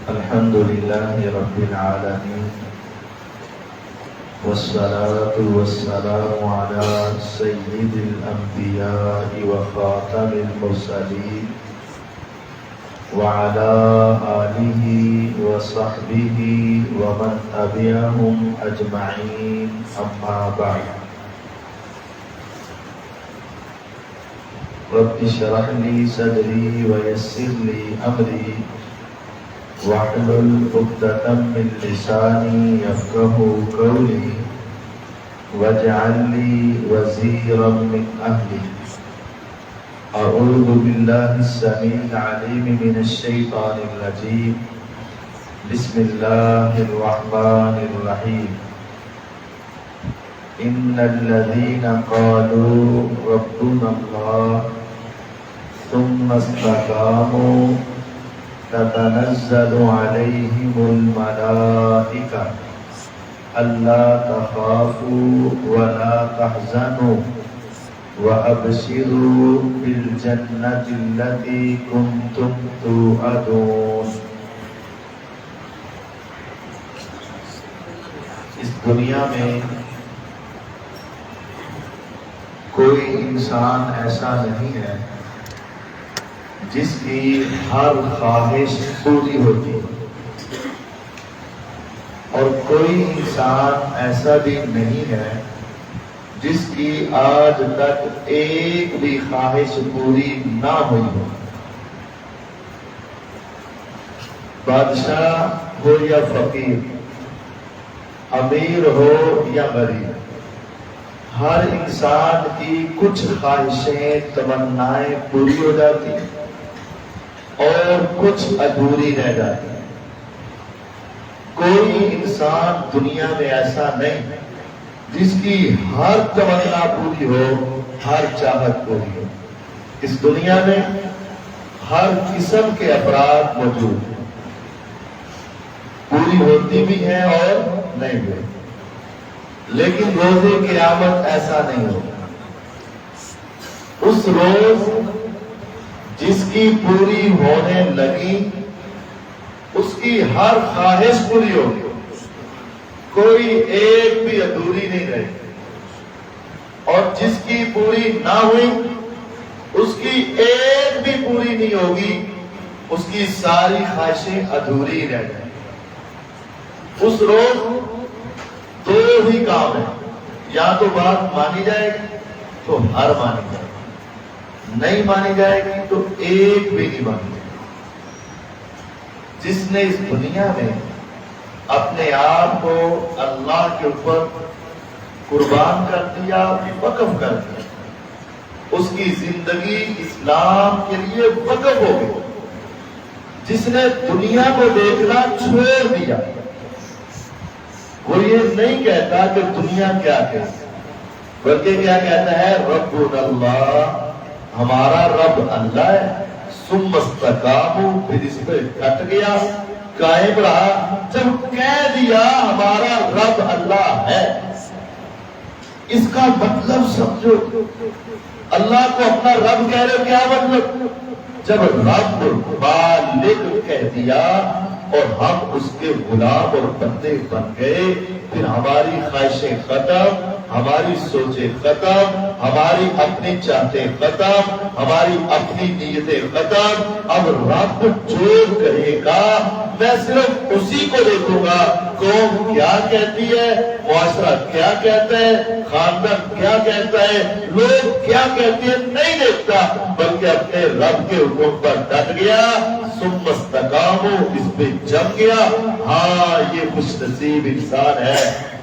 الحمد لله رب العالمين والصلاة والسلام على سيد الأنبياء وخاتم المرسلين وعلى آله وصحبه ومن تبعهم أجمعين أما بعد رب اشرح لي صدري ويسر لي أمري واحلل عقدة من لساني يفقهوا قولي واجعل لي وزيرا من أهلي أعوذ بالله السميع العليم من الشيطان الرجيم بسم الله الرحمن الرحيم إن الذين قالوا ربنا الله ثم استقاموا تتنزل عليهم الملائكة ألا تخافوا ولا تحزنوا وأبشروا بالجنة التي كنتم توعدون. اس دنیا میں کوئی انسان ایسا نہیں ہے جس کی ہر خواہش پوری ہوتی اور کوئی انسان ایسا بھی نہیں ہے جس کی آج تک ایک بھی خواہش پوری نہ ہوئی ہو. بادشاہ ہو یا فقیر، امیر ہو یا غریب، ہر انسان کی کچھ خواہشیں تمنائیں پوری ہو جاتی اور کچھ ادھوری رہ جاتی. کوئی انسان دنیا میں ایسا نہیں جس کی ہر تمنا پوری ہو، ہر چاہت پوری ہو. اس دنیا میں ہر قسم کے افراد موجود ہیں، پوری ہوتی بھی ہیں اور نہیں بھی. لیکن روز قیامت ایسا نہیں ہوگا. اس روز جس کی پوری ہونے لگی اس کی ہر خواہش پوری ہوگی، کوئی ایک بھی ادھوری نہیں رہے گی. اور جس کی پوری نہ ہوئی اس کی ایک بھی پوری نہیں ہوگی، اس کی ساری خواہشیں ادھوری رہ جائیں. اس روز دو ہی کام ہے، یا تو بات مانی جائے گی تو ہر مانی جائے گی، نہیں مانی جائے گی تو ایک بھی نہیں مانی جائے گی. جس نے اس دنیا میں اپنے آپ کو اللہ کے اوپر قربان کر دیا، وقف کر دیا، اس کی زندگی اسلام کے لیے وقف ہو گئی. جس نے دنیا کو دیکھنا چھوڑ دیا، وہ یہ نہیں کہتا کہ دنیا کیا کہتی، بلکہ کیا کہتا ہے؟ ربنا اللہ، ہمارا رب اللہ ہے. ثم استقاموا، پھر اس پہ ڈٹ گیا، قائم رہا. جب کہہ دیا ہمارا رب اللہ ہے، اس کا مطلب سمجھو. اللہ کو اپنا رب کہہ رہے ہو، کیا مطلب؟ جب رب بالغ کہہ دیا اور ہم اس کے غلام اور بندے بن گئے، پھر ہماری خواہشیں ختم، ہماری سوچیں ختم، ہماری اپنی چاہتیں ختم، ہماری اپنی نیتیں ختم. اب رب جو کہے گا میں صرف اسی کو دیکھوں گا. قوم کیا کہتی ہے، معاشرہ کیا کہتا ہے، خاندان کیا کہتا ہے، لوگ کیا کہتے ہیں، نہیں دیکھتا، بلکہ اپنے رب کے حکم پر ڈٹ گیا. ثم استقاموا، اس پہ جم گیا. ہاں، یہ خوش نصیب انسان ہے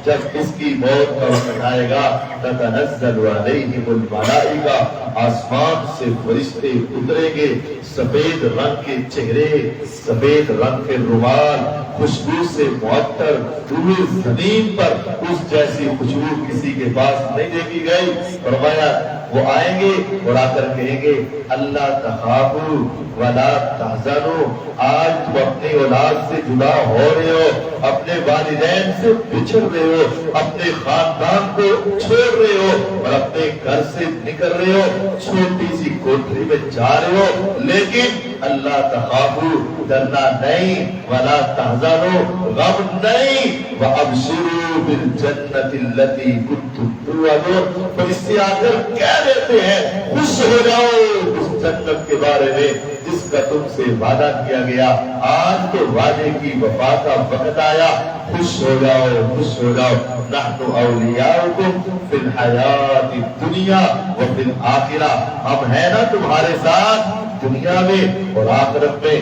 جب اس کی موت کا وقت آئے گا. تتنزل علیہم الملائکہ، آسمان سے فرشتے اتریں گے، سفید رنگ کے چہرے، سفید رنگ کے رومال، خوشبو سے معطر. پورے زمین پر اس جیسی خوشبو کسی کے پاس نہیں دیکھی گئی. فرمایا وہ آئیں گے اور آ کر کہیں گے اللہ تخافوا ولا تحزنوا. آج تم اپنی اولاد سے جدا ہو رہے ہو، اپنے والدین سے بچھڑ رہے ہو، ہو، اپنے خاندان کو چھوڑ رہے ہو اور اپنے گھر سے نکل رہے ہو، چھوٹی سی کوٹری میں جا رہے ہو، لیکن اللہ تخافو، ڈرنا نہیں، ولا تحزنوا، غم نہیں، وابشروا بالجنۃ التي كنتم توعدون۔ تو اس سے آ کر کہہ دیتے ہیں خوش ہو جاؤ اس جنت کے بارے میں جس کا تم سے وعدہ کیا گیا، آج تو وعدے کی وفا کا وقت آیا، خوش ہو جاؤ، خوش ہو جاؤ۔ نحن اولیاؤکم فی الحیات الدنیا وفی الآخرہ، ہم ہیں نا تمہارے ساتھ دنیا میں اور آخرت میں۔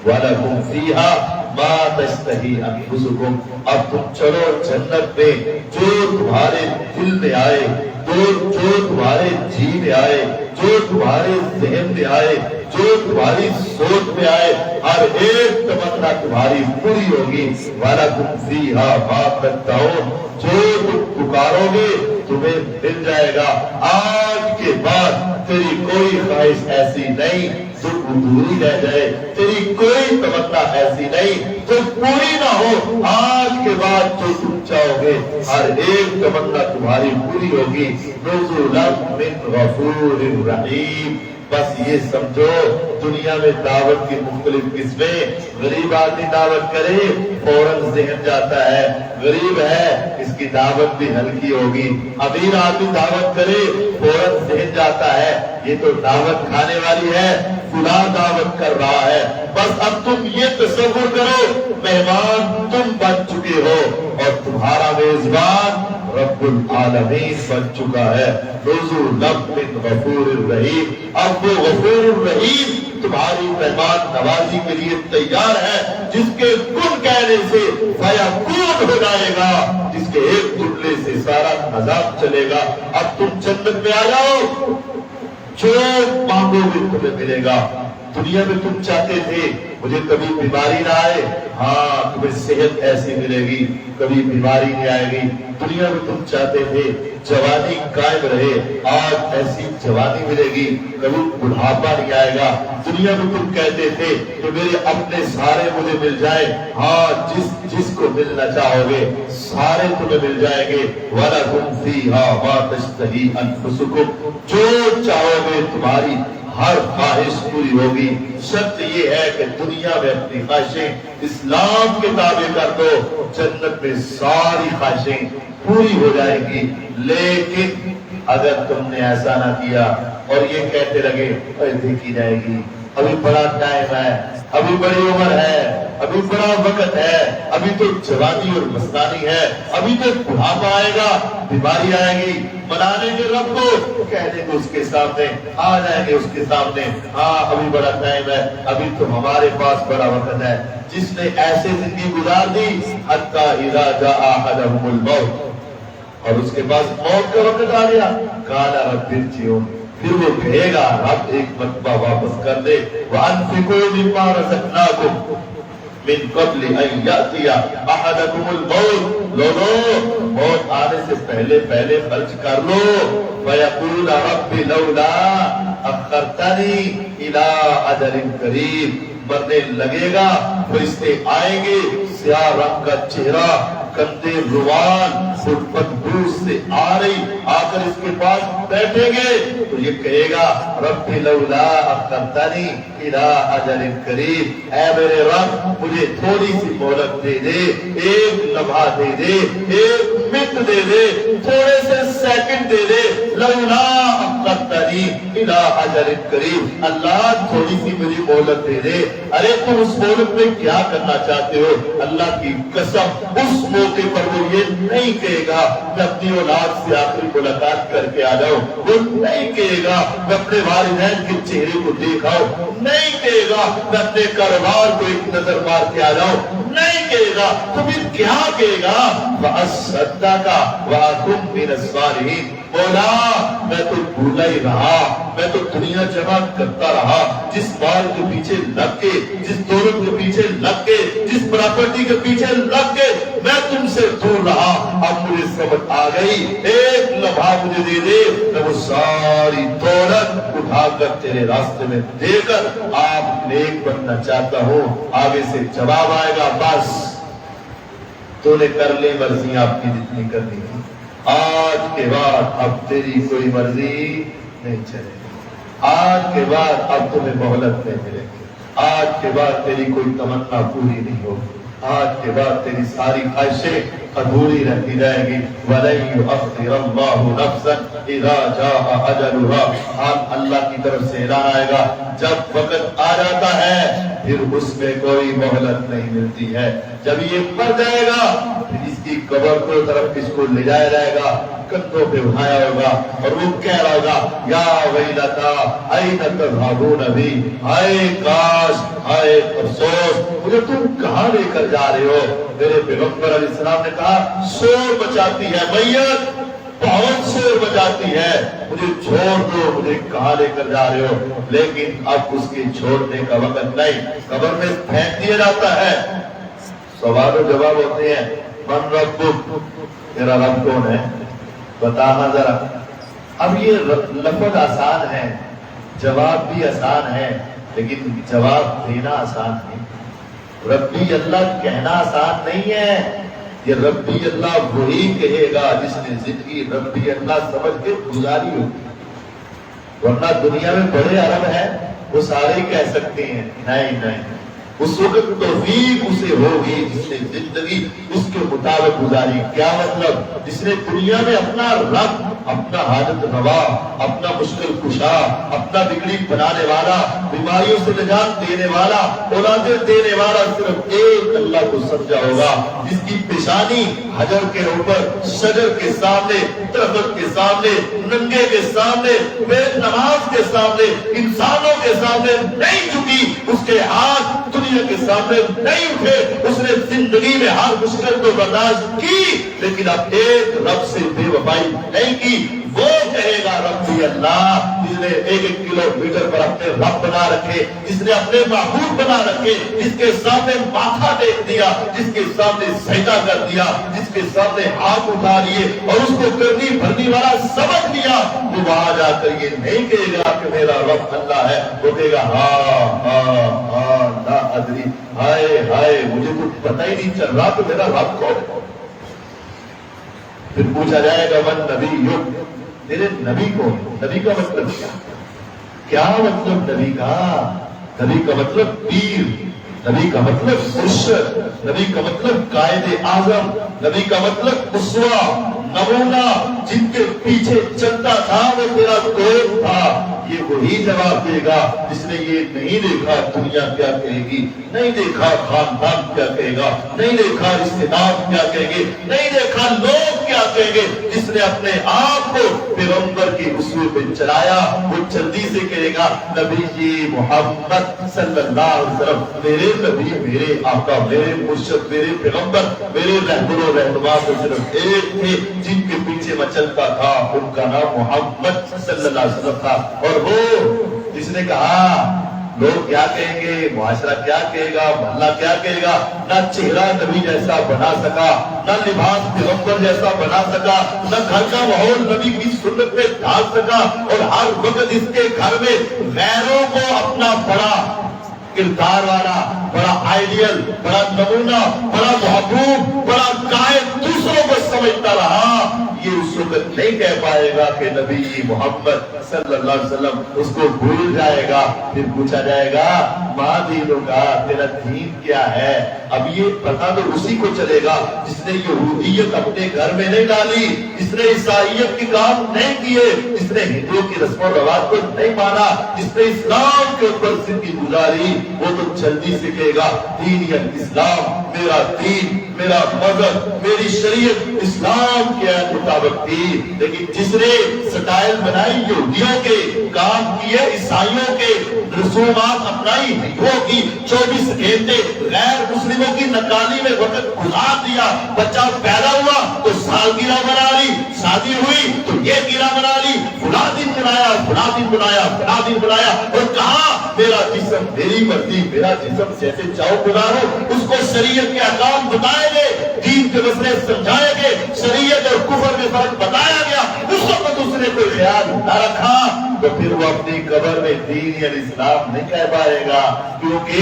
وَلَكُمْ فِيهَا مَا تَشْتَهِي أَنفُسُكُمْ، اب تم چلو جنت میں جو تمہارے دل میں آئے، جو تمہارے جی میں آئے، جو تمہارے ذہن میں آئے، جو تمہاری سوچ میں آئے، ہر ایک تمنا تمہاری پوری ہوگی۔ وَلَكُمْ فِيهَا مَا تَدَّعُونَ، جو تم پکارو گے تمہیں مل جائے گا۔ آج کے بعد تیری کوئی خواہش ایسی نہیں جو ادھوری رہ جائے، تیری کوئی تمنا ایسی نہیں جو پوری نہ ہو۔ آج کے بعد جو تم چاہو گے ہر ایک تمنا تمہاری پوری ہوگی۔ نزلا من غفور رحیم، بس یہ سمجھو دنیا میں دعوت کی مختلف قسمیں، غریب آدمی دعوت کرے فوراً ذہن جاتا ہے غریب ہے، اس کی دعوت بھی ہلکی ہوگی، امیر آدمی دعوت کرے فوراً ذہن جاتا ہے یہ تو دعوت کھانے والی ہے، فلاں دعوت کر رہا ہے۔ بس اب تم یہ تصور کرو مہمان تم بن چکے ہو اور تمہارا میزبان رب العالمین بن چکا ہے۔ نزلا من غفور الرحیم، اب وہ غفور الرحیم تمہاری مہمان نوازی کے لیے تیار ہے، جس کے کن کہنے سے فیکون ہو جائے گا، جس کے ایک جملے سے سارا نظام چلے گا۔ اب تم جنت میں آ جاؤ، جو مانگو گے تمہیں ملے گا۔ دنیا میں تم چاہتے تھے مجھے کبھی بیماری نہ آئے، ہاں تمہیں صحت ایسی ملے گی، کبھی بیماری نہیں آئے گی۔ دنیا میں تم چاہتے تھے جوانی قائم رہے، آج ایسی جوانی ملے گی، کبھی بڑھاپا نہیں آئے گا۔ دنیا میں تم کہتے تھے کہ میرے اپنے سارے مجھے مل جائے، ہاں جس کو ملنا چاہو گے سارے تمہیں مل جائیں گے۔ وَلَكُمْ فِيهَا مَا تَشْتَهِي أَنفُسُكُمْ، جو چاہو گے تمہاری ہر خواہش پوری ہوگی۔ شرط یہ ہے کہ دنیا میں اپنی خواہشیں اسلام کے تابع کر دو، جنت میں ساری خواہشیں پوری ہو جائیں گی۔ لیکن اگر تم نے ایسا نہ کیا اور یہ کہتے لگے دیکھی جائے گی، ابھی بڑا ٹائم ہے، ابھی بڑی عمر ہے، ابھی بڑا وقت ہے، ابھی تو جوانی اور مستانی ہے، ابھی تو بڑھاپا آئے گا، بیماری آئے گی، منانے کے رب کو کہہ دیں گے اس کے سامنے، آ جائیں گے اس کے سامنے، ہاں ابھی بڑا ٹائم ہے، ابھی تو ہمارے پاس بڑا وقت ہے۔ جس نے ایسے زندگی گزار دی حتی اذا جاء احدهم الموت، اور اس کے پاس موت کا وقت آ گیا، قال رب ارجعون، پھر وہ کہے گا رب ایک مرتبہ واپس کر دے۔ وَأَنفِقُوا مِمَّا رَزَقْنَاكُمْ من قبل ان یاتی احدکم الموت، لوگوں موت آنے سے پہلے خرچ کر لو۔ فیقول رب لولا اخرتنی الی اجل قریب، مرنے لگے گا، فرشتے آئیں گے، سیاہ رنگ کا چہرہ، کندھے روان، بدبو سے آ رہی، آ کر اس کے پاس بیٹھیں گے تو یہ کہے گا رب لولا اخرتنی الی اجل قریب، اے میرے رب مجھے تھوڑی سی مہلت دے دے، ایک لمحہ دے دے، ایک منٹ دے دے، تھوڑے سے سیکنڈ دے دے، لولا اخرتنی الی اجل قریب، اللہ تھوڑی سی مجھے مہلت دے دے۔ ارے تم اس مہلت میں کیا کرنا چاہتے ہو؟ اللہ کی قسم اس موقع پر وہ یہ نہیں کہے گا میں اپنی اولاد سے آخری ملاقات کر کے آ جاؤں، وہ نہیں کہے گا میں اپنے والدین کے چہرے کو دیکھاؤں، نہیں کہے گا میں اپنے کاروبار کو ایک نظر مار کے آ جاؤں، نہیں کہے گا۔ تو پھر کیا کہے گا؟ وَأَصَّدَّقَ وَأَكُن مِّنَ الصَّالِحِينَ، مولا میں تو بھولا ہی رہا، میں تو دنیا جمع کرتا رہا، جس مال کے پیچھے لگ کے، جس دولت کے پیچھے لگ کے، جس پراپرٹی کے پیچھے لگ کے میں تم سے دور رہا، اب مجھے سمجھ آ گئی، ایک لمحہ مجھے دے دے، میں وہ ساری دولت اٹھا کر تیرے راستے میں دے کر آپ نیک بننا چاہتا ہوں۔ آگے سے جواب آئے گا بس تو نے کر لی مرضیاں اپنی جتنی کرنی تھی، آج کے بعد اب تیری کوئی مرضی نہیں چلے گی، آج کے بعد اب تمہیں مہلت نہیں ملے گی، آج کے بعد تیری کوئی تمنا پوری نہیں ہوگی، آج کے بعد تیری ساری خواہشیں ادھوری رہتی رہے گی۔ وَلَن يُؤَخِّرَ اللَّهُ نَفْسًا إِذَا جَاءَ أَجَلُهَا، ہم اللہ کی طرف سے اعلان آئے گا، جب وقت آ جاتا ہے پھر اس میں کوئی مہلت نہیں ملتی ہے۔ جب یہ مر جائے گا پھر اس کی قبر کو طرف اس کو لے جایا جائے گا، کندھوں پہ اٹھایا ہوگا اور وہ کہہ رہا ہوگا یا ویلتا این تذهبون بی، ہائے کاش، ہائے افسوس، مجھے تم کہاں لے کر جا رہے ہو؟ میرے پیغمبر علیہ السلام نے کہا شور مچاتی ہے میت، بہت شور مچاتی ہے، مجھے چھوڑ دو، مجھے کہاں لے کر جا رہے ہو؟ لیکن اب اس کے چھوڑنے کا وقت نہیں، قبر میں پھینک دیا جاتا ہے، سوال و جواب ہوتے ہیں، من ربک، تیرا رب کون ہے بتانا ذرا۔ اب یہ لفظ آسان ہے، جواب بھی آسان ہے، لیکن جواب دینا آسان نہیں۔ ربی اللہ کہنا آسان نہیں ہے، یہ ربی اللہ وہی کہے گا جس نے زندگی ربی اللہ سمجھ کے گزاری ہوگی، ورنہ دنیا میں بڑے عرب ہیں وہ سارے کہہ سکتے ہیں، نہیں، اس وقت توفیق اسے ہوگی جس نے زندگی اس کے مطابق گزاری۔ کیا مطلب؟ جس نے دنیا میں اپنا رب، اپنا حاجت روا، اپنا مشکل کشا، اپنا بگڑی بنانے والا، بیماریوں سے نجات دینے والا، اولادیں دینے والا صرف ایک اللہ کو سمجھا ہوگا، جس کی پیشانی حجر کے اوپر، شجر کے سامنے، درخت کے سامنے، ننگے کے سامنے، بے نماز کے سامنے، انسانوں کے سامنے نہیں جھکی، اس کے ہاتھ دنیا کے سامنے نہیں اٹھے، اس نے زندگی میں ہر مشکل کو برداشت کی، لیکن اب ایک رب سے بے وفائی نہیں کی۔ وہ کہے گا ربی اللہ جس نے 1 کلومیٹر پر اپنے رب بنا رکھے، جس نے اپنے معبود بنا رکھے، جس کے سامنے ماتھا ٹیک دیا، جس کے سامنے سجدہ کر دیا، جس کے سامنے ہاتھ اٹھا لیے اور اس کو کرنی بھرنی والا سمجھ لیا، وہ وہاں جا کر یہ نہیں کہے گا کہ میرا رب اللہ ہے، وہ کہے گا ہاں لا ادری، ہائے مجھے تو پتہ ہی نہیں چل رہا کہ میرا رب کون ہے۔ پھر پوچھا جائے گا من نبی، تیرے نبی کو، نبی کا مطلب کیا مطلب نبی کا؟ نبی کا مطلب پیر، نبی کا مطلب مرشد، نبی کا مطلب قائد اعظم، نبی کا مطلب اسوہ، نمونہ، جن کے پیچھے چلتا تھا وہ تیرا دوست تھا۔ یہ وہی جواب دے گا جس نے یہ نہیں دیکھا دنیا کیا کہے گی، نہیں دیکھا خاندان کیا کہے گا، نہیں دیکھا رشتے دار کیا کہیں گے، نہیں دیکھا لوگ کیا کہیں گے، جس نے اپنے آپ کو پیغمبر کی اسوے پہ چلایا، وہ جلدی سے کہے گا نبی جی محمد صلی اللہ علیہ وسلم میرے نبی، میرے آقا، میرے مرشد، میرے پیغمبر، میرے رہبر و رہنما تو صرف ایک تھے جن کے پیچھے میں چلتا تھا، ان کا نام محمد صلی اللہ علیہ وسلم تھا۔ اور وہ جس نے کہا لوگ کیا کہیں گے، معاشرہ کیا کہے گا، محلہ کیا کہے گا، نہ چہرہ نبی جیسا بنا سکا، نہ لباس پیغمبر جیسا بنا سکا، نہ گھر کا ماحول نبی کی سنت پہ ڈال سکا، اور ہر وقت اس کے گھر میں غیروں کو اپنا بڑا کردار والا، بڑا آئیڈیل، بڑا نمونہ، بڑا محبوب، بڑا قائد دوسروں کو سمجھتا رہا، یہ اس وقت نہیں کہہ پائے گا کہ نبی محمد صلی اللہ علیہ وسلم اس کو بھول جائے گا۔ پھر پوچھا جائے گا ماں دینوں کا، تیرا دین کیا ہے؟ اب یہ پتہ تو اسی کو چلے گا جس نے یہودیت اپنے گھر میں نہیں ڈالی، جس نے عیسائیت کے کام نہیں کیے، جس نے ہندوؤں کی رسم و رواج کو نہیں مانا، جس نے اسلام کے اوپر زندگی گزاری، وہ تو جلدی سے کہے گا دین یا اسلام، میرا دین، میرا مذہب، میری شریعت اسلام کے مطابق تھی۔ لیکن جس نے سٹائل بنائی یہودیوں کے، کام کیے عیسائیوں کے، رسومات اپنائی ہندوؤں کی، 24 گھنٹے غیر مسلموں کی نکالی میں وقت گزار دیا، بچہ پیدا ہوا تو سالگرہ بنا لی، شادی ہوئی تو یہ گرہ بنا لی، فلاں دن بنایا، فلاں دن بنایا، فلاں دن بنایا، اور کہا میرا جسم میری مرضی، میرا جسم جیسے چاہو گزارو۔ اس کو شریعت کے احکام بتائے گئے، دین کے مسئلے سمجھائے گئے، شریعت اور کفر میں فرق بتایا گیا، اس وقت اس نے کوئی خیال نہ رکھا تو پھر وہ اپنی قبر میں دین یا اسلام نہیں کہہ پائے گا، کیونکہ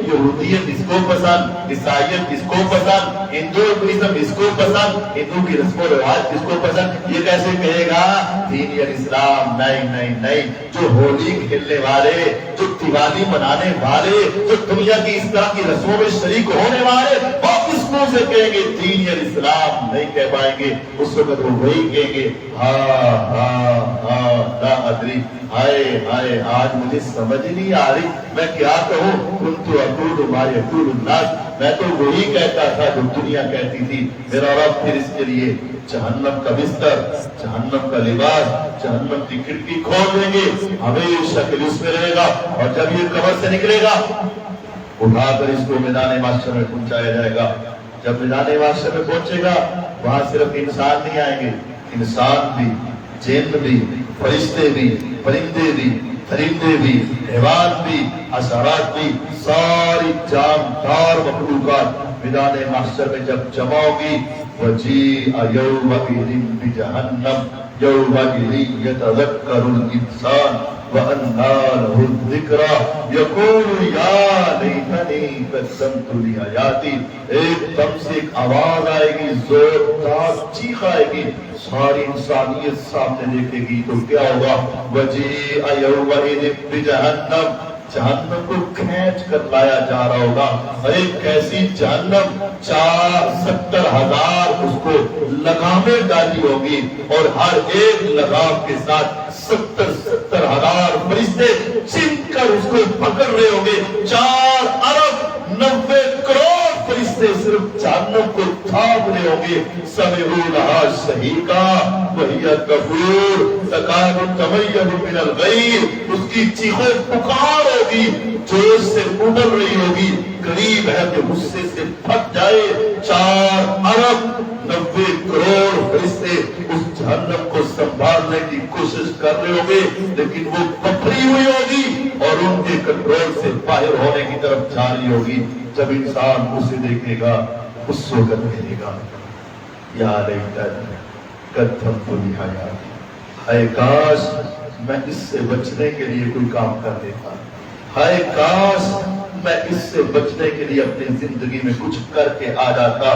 یہودیت اس کو پسند، عیسائیت اس کو پسند، ہندوازم اس کو پسند، ہندو کی رسم و رواج اس کو پسند، یہ کیسے کہے گا دین یا اسلام؟ نہیں نہیں نہیں، جو ہولی کھیلنے والے، جو دیوالی منانے والے، جو دنیا کی اس طرح کی رسموں میں شریک ہونے والے، وہ کس منہ سے کہیں گے دین یا اسلام؟ نہیں کہہ پائیں گے۔ اس وقت وہ وہی کہیں گے ہاں ہاں ہاں لا ادری، ہائے ہائے آج مجھے سمجھ نہیں آ رہی میں کیا کہوں، کنت اقول ما یقول الناس، میں تو وہی کہتا تھا جو دنیا کہتی تھی۔ میرا رب پھر اس کے لیے جہنم کا بستر، جہنم کا لباس، جہنم کی کھڑکی کھول دیں گے، ہمیشہ کے لیے اس میں رہے گا، اور جب یہ قبر سے نکلے گا اٹھا کر اس کو میدان محشر میں پہنچایا جائے گا۔ جب میدان محشر میں پہنچے گا وہاں صرف انسان نہیں آئیں گے، انسان بھی، جن بھی، فرشتے بھی، پرندے بھی، درندے بھی، حیوان بھی، حشرات بھی، ساری جاندار مخلوقات میدان محشر میں جب جمع ہوگی، وجیء یومئذ بجہنم یومئذ یتذکر الانسان وَأَنَّى لَهُ الذِّكْرَى يَقُولُ يَا لَيْتَنِي قَدَّمْتُ لِحَيَاتِي، ایک دم سے ایک آواز آئے گی، زوردار چیخ آئے گی، ساری انسانیت سامنے دیکھے گی، تو کیا ہوگا؟ وَجِيءَ يَوْمَئِذٍ بِجَهَنَّمَ، جہنم کو کھینچ کر لایا جا رہا ہوگا، ایک ایسی جہنم 70,000 اس کو لگامیں ڈالی ہوگی، اور ہر ایک لگام کے ساتھ 70,000 فرشتے چن کر اس کو پکڑ رہے ہوں گے۔ 4 ارب 90 کروڑ فرشتے صرف جہنم کو تھام رہے ہوں گے۔ سمعوا لها شہیقا وہی تفور تکاد تمیز من الغیظ، اس کی چیخوں پکار ہوگی، جوش سے ابل رہی ہوگی، قریب ہے کہ غصے سے پھٹ جائے۔ 4 ارب 90 کروڑ فرشتے اس جہنم کو سنبھالنے کی کوشش کر رہے ہوں گے، لیکن وہ پتھری ہوئی ہوگی اور ان کے کنٹرول سے باہر ہونے کی طرف جا رہی ہوگی۔ جب انسان اسے دیکھے گا اس وقت کہے گا یا لیتنی قدمت لحیاتی، اے کاش میں اس سے بچنے کے لیے کوئی کام کر لیتا، ہائے کاش میں اس سے بچنے کے لیے اپنی زندگی میں کچھ کر کے آ جاتا،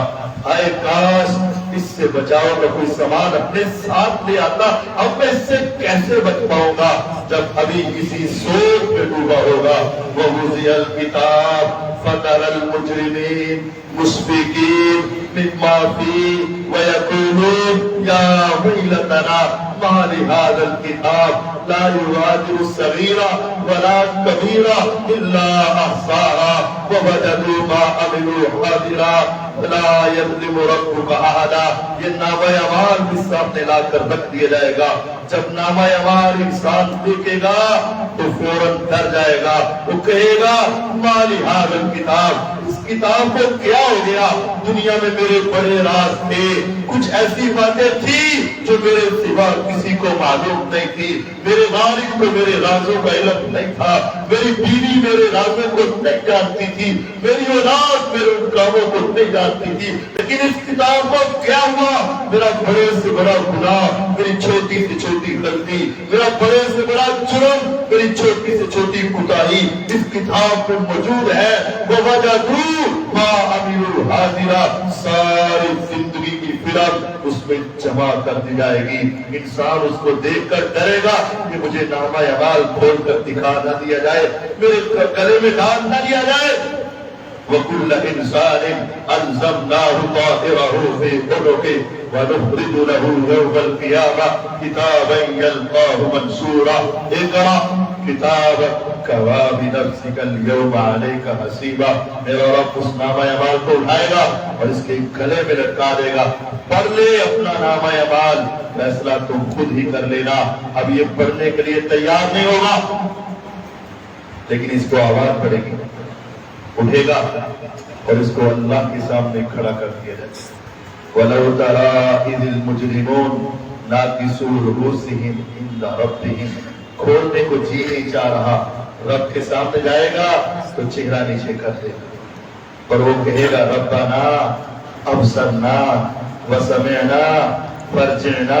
ہائے کاش اس سے بچاؤ کا کوئی سامان اپنے ساتھ لے آتا۔ اب میں اس سے کیسے بچ پاؤں گا؟ جب ابھی کسی سوچ میں ڈوبا ہوگا، وَوُضِعَ الْكِتَابُ فَتَرَى الْمُجْرِمِينَ مُشْفِقِينَ مِمَّا فِيهِ وَيَقُولُونَ يَا وَيْلَتَنَا مَا لِهَذَا الْكِتَابِ لَا يُغَادِرُ صَغِيرَةً وَلَا كَبِيرَةً إِلَّا أَحْصَاهَا وَوَجَدُوا مَا عَمِلُوا حَاضِرًا وَلَا يَظْلِمُ رَبُّكَ أَحَدًا۔ یہ نامہ اعمال بھی سامنے لا کر رکھ دیا جائے گا۔ جب نامہ اعمال انسان دیکھے گا تو فوراً ڈر جائے گا، وہ کہے گا مَا لِهَذَا الْكِتَابِ، اس کتاب کو کیا ہو گیا؟ دنیا میں میرے بڑے راز تھے، کچھ ایسی باتیں تھی جو میرے سوا کسی کو معلوم نہیں تھی، میرے مالک کو میرے رازوں کا علم نہیں تھا، میری بیوی میرے رازوں کو نہیں جانتی تھی، میری اولاد میرے ان کاموں کو نہیں جانتی تھی، لیکن اس کتاب کو کیا ہوا؟ میرا بڑے سے بڑا گناہ، میری چھوٹی سے چھوٹی غلطی، میرا بڑے سے بڑا جرم، میری چھوٹی سے چھوٹی کوتاہی اس کتاب میں موجود ہے۔ وَوَجَدُوا مَا عَمِلُوا حَاضِرًا، ساری زندگی کی فلم اس میں جمع کر دی جائے گی۔ انسان اس کو دیکھ کر ڈرے گا کہ مجھے نامہ اعمال کھول کر دکھا نہ دیا جائے، میرے گلے میں ڈال نہ دیا جائے۔ وَكُلَّ إِنسَانٍ أَلْزَمْنَاهُ طَائِرَهُ فِي عُنُقِهِ وَنُخْرِجُ لَهُ يَوْمَ الْقِيَامَةِ كِتَابًا يَلْقَاهُ مَنشُورًا اقرأ كتابك كفى بنفسك اليوم عليك حسيبا۔ میرا رب اس نامہ اعمال کو اٹھائے گا اور اس کے گلے میں لٹکا دے گا، پڑھ لے اپنا نامہ اعمال، فیصلہ تم خود ہی کر لینا۔ اب یہ پڑھنے کے لیے تیار نہیں ہوگا، لیکن اس کو آواز پڑے گی، اٹھے گا اور اس کو اللہ کے سامنے کھڑا کر دیا جائے گا۔ وَلَوْ تَرَىٰ إِذِ الْمُجْرِمُونَ نَاكِسُو رُءُوسِهِمْ عِندَ رَبِّهِمْ، کھولنے کو جی نہیں چاہ رہا، رب کے سامنے جائے گا تو چہرہ نیچے کر دے گا اور وہ کہے گا ربنا ابصرنا وسمعنا فارجعنا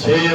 6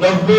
90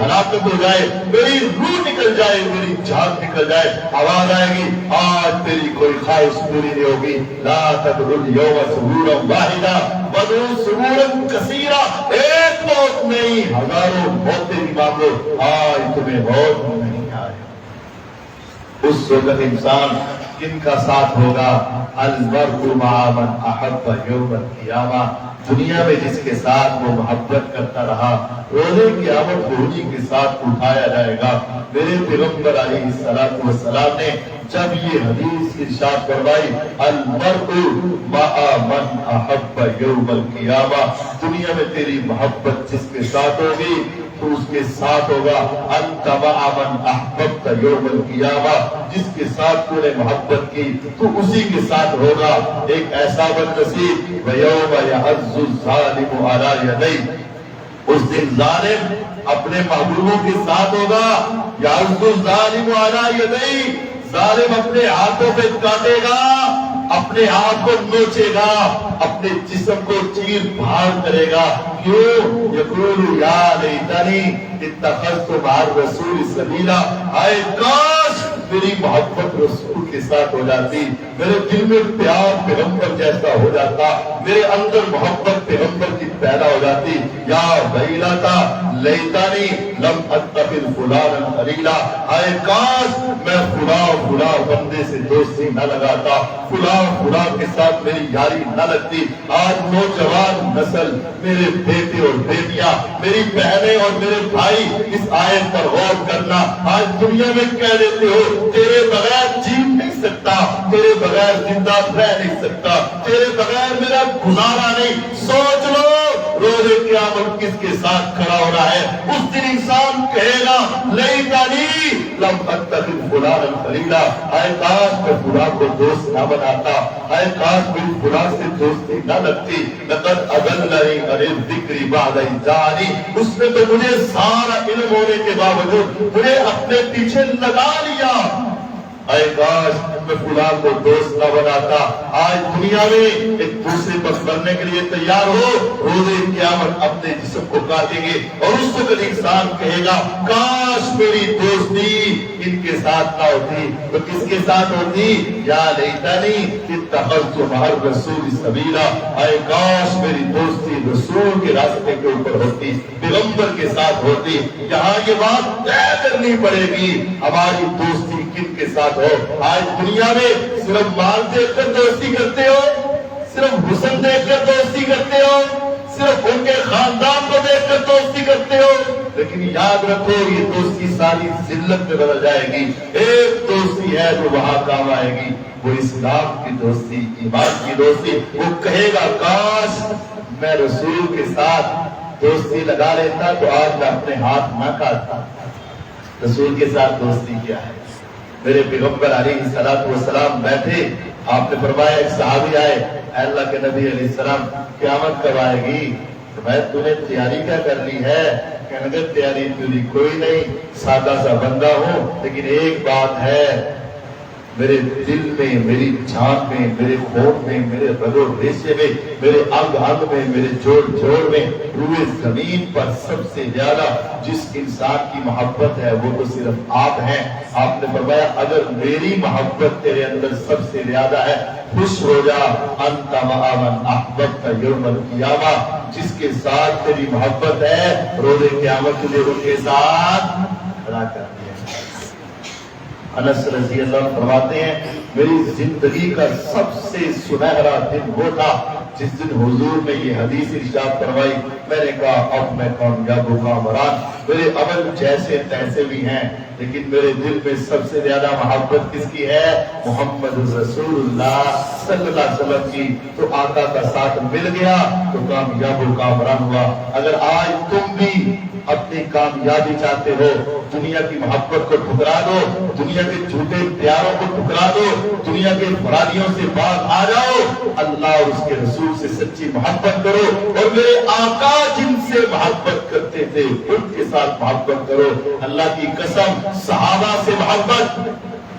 ہلاکت ہو جائے، میری روح نکل جائے، میری جان نکل جائے، آواز آئے گی آج تیری کوئی خواہش پوری نہیں ہوگی، لا تدعوا اليوم سرورا واحدا وادعوا سرورا کثیرا، ایک موت نہیں ہزاروں موتیں بھی مانگو، آج تمہیں موت نہیں آئے۔ اس وقت انسان کن کا ساتھ ہوگا؟ المرء مع من احب یوم القیامہ، دنیا میں جس کے ساتھ وہ محبت کرتا رہا روزے قیامت کو انہی کے ساتھ اٹھایا جائے گا۔ میرے پیغمبر علیہ الصلوۃ والسلام نے جب یہ حدیث ارشاد فرمائی المرء مع من احب یوم القیامہ، دنیا میں تیری محبت جس کے ساتھ ہوگی تو اس کے ساتھ ہوگا، انت مع من احببت یوم القیامہ، جس کے ساتھ تو نے محبت کی تو اسی کے ساتھ ہوگا۔ ایک ایسا بدنصیب ویوم یعض الظالم علی یدیہ، اس دن ظالم اپنے محبوبوں کے ساتھ ہوگا، یعض الظالم علی یدیہ، ظالم اپنے ہاتھوں پہ کاٹے گا، اپنے آپ کو نوچے گا، اپنے جسم کو چیر پھاڑ کرے گا، کیوں؟ یقول یا لیتنی اتخذت مع الرسول سبیلا، ہائے کاش میری محبت رسول کے ساتھ ہو جاتی، میرے دل میں پیار پیغمبر جیسا ہو جاتا، میرے اندر محبت پیغمبر کی پیدا ہو جاتی، یا ویلتا لیتنی لم اتخذ فلانا خلیلا، ہائے کاش میں فلاں بندے سے دوستی نہ لگاتا، فلاں کے ساتھ میری یاری نہ لگتی۔ آج نوجوان نسل، میرے بیٹے اور بیٹیاں، میری بہنیں اور میرے بھائی، اس آیت پر غور کرنا۔ آج دنیا میں کہہ دیتے ہو تیرے بغیر جی نہیں سکتا، تیرے بغیر زندہ رہ نہیں سکتا، تیرے بغیر میرا گزارا نہیں۔ سوچ لو روز قیامت کس کے ساتھ کھڑا ہو رہا ہے؟ اس دن انسان کہے گا لیتنی لم اتخذ فلانا خلیلا، اے کاش میں فلاں کو دوست نہ بناتا، اے کاش میری فلاں سے دوستی نہ لگتی، لقد اضلنی عن الذکر بعد اذ جاءنی، اس نے تو مجھے سارا علم ہونے کے باوجود مجھے اپنے پیچھے لگا لیا، اے کاش میں فلاں کو دوست نہ بناتا۔ آج دنیا میں ایک دوسرے پر مرنے کے لیے تیار ہو، روز قیامت اپنے جسم کو کاٹیں گے اور اس وقت انسان کہے گا کاش میری دوستی ان کے ساتھ نہ ہوتی تو کس کے ساتھ ہوتی؟ یا لیتنی اتخذت مع الرسول سبیلا، اے کاش میری دوستی رسول کے راستے کے اوپر ہوتی، پیغمبر کے ساتھ ہوتی۔ یہاں یہ بات طے کرنی پڑے گی ہماری دوستی کن کے ساتھ ہو۔ آج دنیا میں صرف مال دیکھ کر دوستی کرتے ہو، صرف حسن دیکھ کر دوستی کرتے ہو، صرف ان کے خاندان کو دیکھ کر دوستی کرتے ہو، لیکن یاد رکھو یہ دوستی ساری ذلت میں بدل جائے گی۔ ایک دوستی ہے جو وہاں کام آئے گی، وہ اسلام کی دوستی، ایمان کی دوستی۔ وہ کہے گا کاش میں رسول کے ساتھ دوستی لگا لیتا تو آج میں اپنے ہاتھ نہ کاٹتا۔ رسول کے ساتھ دوستی کیا ہے؟ میرے پیغمبر علیہ الصلوۃ والسلام بیٹھے، آپ نے فرمایا ایک صحابی آئے، اے اللہ کے نبی علیہ السلام قیامت کب آئے گی؟ میں تمہیں تیاری کیا کر لی ہے؟ کہنے لگے تیاری میری کوئی نہیں، سادہ سا بندہ ہوں، لیکن ایک بات ہے میرے دل میں، میری جان میں، میرے خون میں، میرے رگ و ریشے میں، میرے انگ انگ میں، میرے جوڑ جوڑ میں، روئے زمین پر سب سے زیادہ جس انسان کی محبت ہے وہ تو صرف آپ ہیں۔ آپ نے فرمایا اگر میری محبت تیرے اندر سب سے زیادہ ہے خوش ہو جا، انت مع من احببت یوم القیامہ، جس کے ساتھ تیری محبت ہے روز قیامت تجھے ان کے ساتھ کھڑا کر دیا۔ انس رضی اللہ عنہ فرماتے ہیں میری زندگی کا سب سے سنہرا دن وہ تھا جس دن حضور نے یہ حدیث ارشاد فرمائی، میں نے کہا اب میں کامیاب و کامران، میرے عمل جیسے تیسے بھی ہیں لیکن میرے دل میں سب سے زیادہ محبت کس کی ہے؟ محمد رسول اللہ صلی اللہ علیہ وسلم کی۔ تو آقا کا ساتھ مل گیا تو کامیاب و کامران ہوا۔ اگر آج تم بھی اپنی کامیابی چاہتے ہو، دنیا کی محبت کو ٹھکرا دو، دنیا کے جھوٹے پیاروں کو ٹھکرا دو، دنیا کے فرادیوں سے باز آ جاؤ، اللہ اور اس کے رسول سے سچی محبت کرو اور میرے آقا جن سے محبت کرتے تھے ان کے ساتھ محبت کرو۔ اللہ کی قسم صحابہ سے محبت،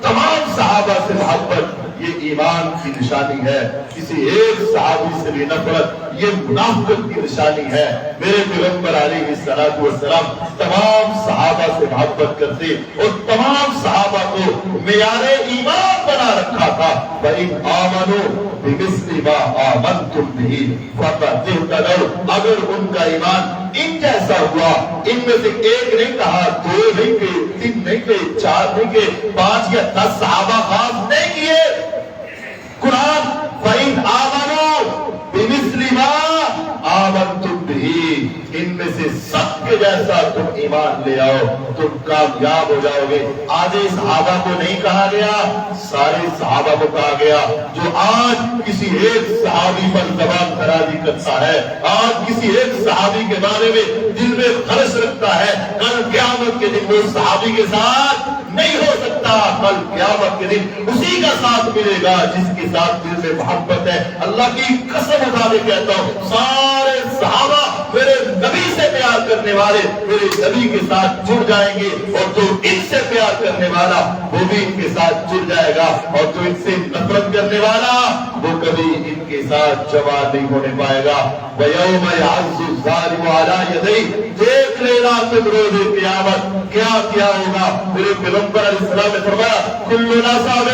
تمام صحابہ سے محبت، یہ ایمان کی نشانی ہے. کسی ایک صحابی سے بھی نفرت یہ منافقت کی نشانی ہے. میرے پیغمبر علیہ الصلوۃ والسلام تمام صحابہ سے محبت کرتے اور تمام صحابہ کو معیار ایمان بنا رکھا تھا. فَإِنْ آمَنُوا بِمِثْلِ مَا آمَنْتُمْ بِهِ فَقَدْ اهْتَدَوْا. اگر ان کا ایمان ان جیسا ہوا، ان میں سے ایک نہیں کہا، دو نہیں کہے، تین نہیں کہے، چار نہیں کہے، 5 یا 10 صحابہ خاص نہیں کیے. قرآن فَإِنْ آمَنُوا بِمِثْلِ مَا آمَنْتُمْ بِهِ، ان میں سے سب کے جیسا تم ایمان لے آؤ، تم کامیاب ہو جاؤ گے. آدھے صحابہ کو نہیں کہا گیا، سارے صحابہ کو کہا گیا. جو آج کسی ایک صحابی پر زبان درازی کرتا ہے، آج کسی ایک صحابی کے بارے میں دل میں خرش رکھتا ہے، کل قیامت کے دن وہ صحابی کے ساتھ نہیں ہو سکتا. کل قیامت کے دن اسی کا ساتھ ملے گا جس کے ساتھ دل میں محبت ہے. اللہ کی قسم اٹھا کے کہتا ہوں، سارے صحابہ میرے نبی سے پیار کرنے والے میرے نبی کے ساتھ جڑ جائیں گے، اور جو ان سے پیار کرنے والا وہ بھی ان کے ساتھ جڑ جائے گا، اور جو ان سے نفرت کرنے والا وہ کبھی ان کے ساتھ جمع نہیں ہونے پائے گا. وَيَوْمَ يَعَضُّ الظَّالِمُ عَلَىٰ يَدَيْهِ، دیکھ لینا تم روز قیامت کیا ہوگا. میرے پیغمبر علیہ السلام نے فرمایا كُلُّ نَسَبٍ